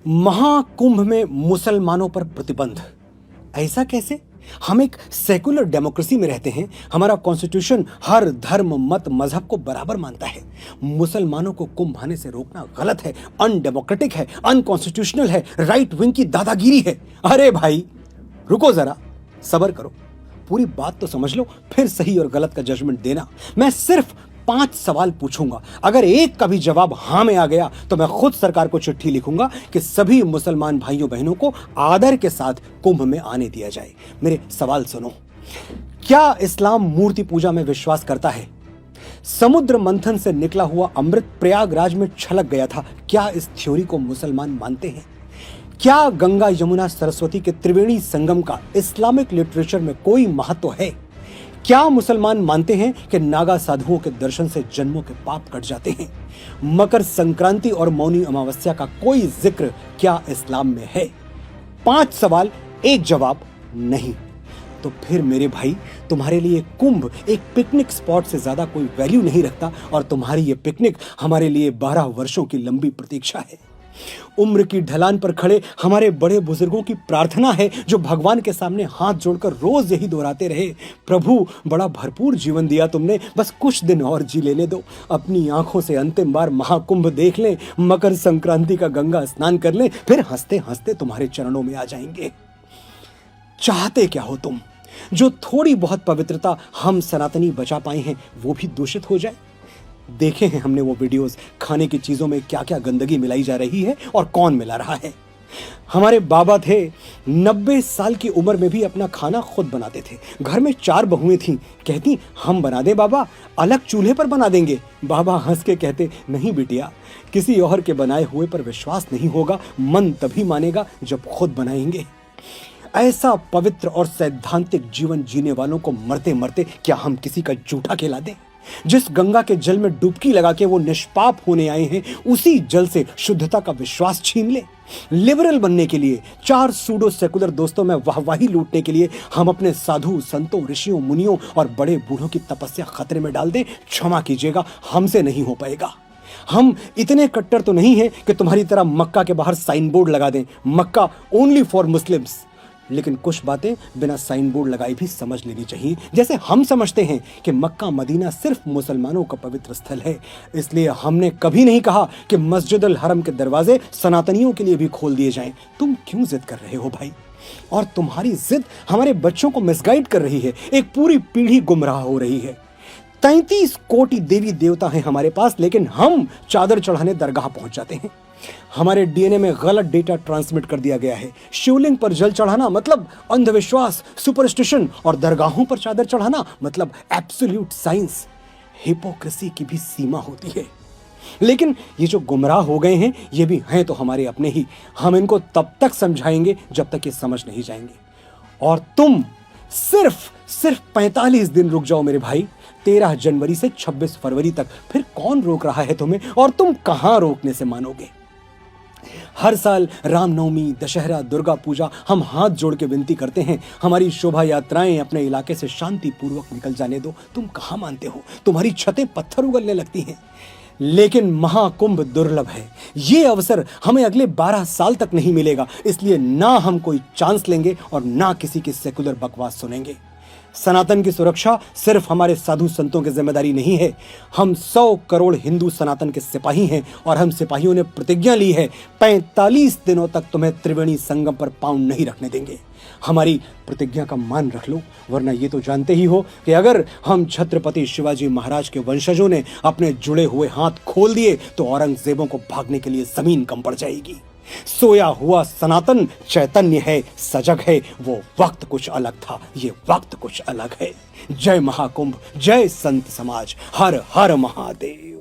महाकुंभ में मुसलमानों पर प्रतिबंध, ऐसा कैसे? हम एक सेकुलर डेमोक्रेसी में रहते हैं। हमारा कॉन्स्टिट्यूशन हर धर्म मत मजहब को बराबर मानता है। मुसलमानों को कुंभ आने से रोकना गलत है, अनडेमोक्रेटिक है, अनकॉन्स्टिट्यूशनल है, राइट विंग की दादागिरी है। अरे भाई रुको जरा, सब्र करो, पूरी बात तो समझ लो, फिर सही और गलत का जजमेंट देना। मैं सिर्फ 5 सवाल पूछूंगा, अगर एक का भी जवाब हां में आ गया तो मैं खुद सरकार को चिट्ठी लिखूंगा कि सभी मुसलमान भाइयों बहनों को आदर के साथ कुंभ में आने दिया जाए। मेरे सवाल सुनो। क्या इस्लाम मूर्ति पूजा में विश्वास करता है? समुद्र मंथन से निकला हुआ अमृत प्रयागराज में छलक गया था, क्या इस थ्योरी को मुसलमान मानते हैं? क्या गंगा यमुना सरस्वती के त्रिवेणी संगम का इस्लामिक लिटरेचर में कोई महत्व है? क्या मुसलमान मानते हैं कि नागा साधुओं के दर्शन से जन्मों के पाप कट जाते हैं? मकर संक्रांति और मौनी अमावस्या का कोई जिक्र क्या इस्लाम में है? 5 सवाल, एक जवाब नहीं। तो फिर मेरे भाई, तुम्हारे लिए कुंभ एक पिकनिक स्पॉट से ज्यादा कोई वैल्यू नहीं रखता, और तुम्हारी ये पिकनिक हमारे लिए 12 वर्षों की लंबी प्रतीक्षा है। उम्र की ढलान पर खड़े हमारे बड़े बुजुर्गों की प्रार्थना है, जो भगवान के सामने हाथ जोड़कर रोज यही दोहराते रहे, प्रभु बड़ा भरपूर जीवन दिया तुमने, बस कुछ दिन और जी लेने दो, अपनी आंखों से अंतिम बार महाकुंभ देख लें, मकर संक्रांति का गंगा स्नान कर लें, फिर हंसते हंसते तुम्हारे चरणों में आ जाएंगे। चाहते क्या हो तुम? जो थोड़ी बहुत पवित्रता हम सनातनी बचा पाए हैं वो भी दूषित हो जाए? देखे हैं हमने वो वीडियोस, खाने की चीजों में क्या क्या गंदगी मिलाई जा रही है और कौन मिला रहा है। हमारे बाबा थे, 90 साल की उम्र में भी अपना खाना खुद बनाते थे। घर में 4 बहुएं थीं, कहती हम बना दे बाबा, अलग चूल्हे पर बना देंगे। बाबा हंस के कहते नहीं बिटिया, किसी और के बनाए हुए पर विश्वास नहीं होगा, मन तभी मानेगा जब खुद बनाएंगे। ऐसा पवित्र और सैद्धांतिक जीवन जीने वालों को मरते मरते क्या हम किसी का जूठा खिला दें? जिस गंगा के जल में डुबकी लगा के वो निष्पाप होने आए हैं, उसी जल से शुद्धता का विश्वास छीन ले? लिबरल बनने के लिए, 4 सूडो सेकुलर दोस्तों में वाहवाही लूटने के लिए हम अपने साधु संतों, ऋषियों, मुनियों और बड़े बूढ़ों की तपस्या खतरे में डाल दें? क्षमा कीजिएगा, हमसे नहीं हो पाएगा। हम इतने कट्टर तो नहीं हैं कि तुम्हारी तरह मक्का के बाहर साइन बोर्ड लगा दें, मक्का ओनली फॉर मुस्लिम्स। लेकिन कुछ बातें बिना साइन बोर्ड लगाए भी समझ लेनी चाहिए। जैसे हम समझते हैं कि मक्का मदीना सिर्फ मुसलमानों का पवित्र स्थल है, इसलिए हमने कभी नहीं कहा कि मस्जिद अल हरम के दरवाजे सनातनियों के लिए भी खोल दिए जाएं। तुम क्यों जिद कर रहे हो भाई? और तुम्हारी जिद हमारे बच्चों को मिसगाइड कर रही है, एक पूरी पीढ़ी गुमराह हो रही है। 33 कोटि देवी देवता हैं हमारे पास, लेकिन हम चादर चढ़ाने दरगाह पहुंच जाते हैं। हमारे डीएनए में गलत डेटा ट्रांसमिट कर दिया गया है। शिवलिंग पर जल चढ़ाना मतलब अंधविश्वास, सुपरस्टिशन, और दरगाहों पर चादर चढ़ाना मतलब एब्सोल्यूट साइंस। हिपोक्रेसी की भी सीमा होती है। लेकिन ये जो गुमराह हो गए हैं, ये भी हैं तो हमारे अपने ही। हम इनको तब तक समझाएंगे जब तक ये समझ नहीं जाएंगे। और तुम सिर्फ 45 दिन रुक जाओ मेरे भाई, 13 जनवरी से 26 फरवरी तक। फिर कौन रोक रहा है तुम्हें, और तुम कहां रोकने से मानोगे? हर साल रामनवमी, दशहरा, दुर्गा पूजा हम हाथ जोड़ के विनती करते हैं, हमारी शोभा यात्राएं अपने इलाके से शांति पूर्वक निकल जाने दो। तुम कहां मानते हो? तुम्हारी छतें पत्थर उगलने लगती हैं। लेकिन महाकुंभ दुर्लभ है, ये अवसर हमें अगले 12 साल तक नहीं मिलेगा, इसलिए ना हम कोई चांस लेंगे और ना किसी की सेकुलर बकवास सुनेंगे। सनातन की सुरक्षा सिर्फ हमारे साधु संतों की जिम्मेदारी नहीं है। हम 100 करोड़ हिंदू सनातन के सिपाही हैं, और हम सिपाहियों ने प्रतिज्ञा ली है 45 दिनों तक तुम्हें त्रिवेणी संगम पर पांव नहीं रखने देंगे। हमारी प्रतिज्ञा का मान रख लो, वरना ये तो जानते ही हो कि अगर हम छत्रपति शिवाजी महाराज के वंशजों ने अपने जुड़े हुए हाथ खोल दिए तो औरंगजेबों को भागने के लिए जमीन कम पड़ जाएगी। सोया हुआ सनातन चैतन्य है, सजग है। वो वक्त कुछ अलग था, ये वक्त कुछ अलग है। जय महाकुंभ, जय संत समाज, हर हर महादेव।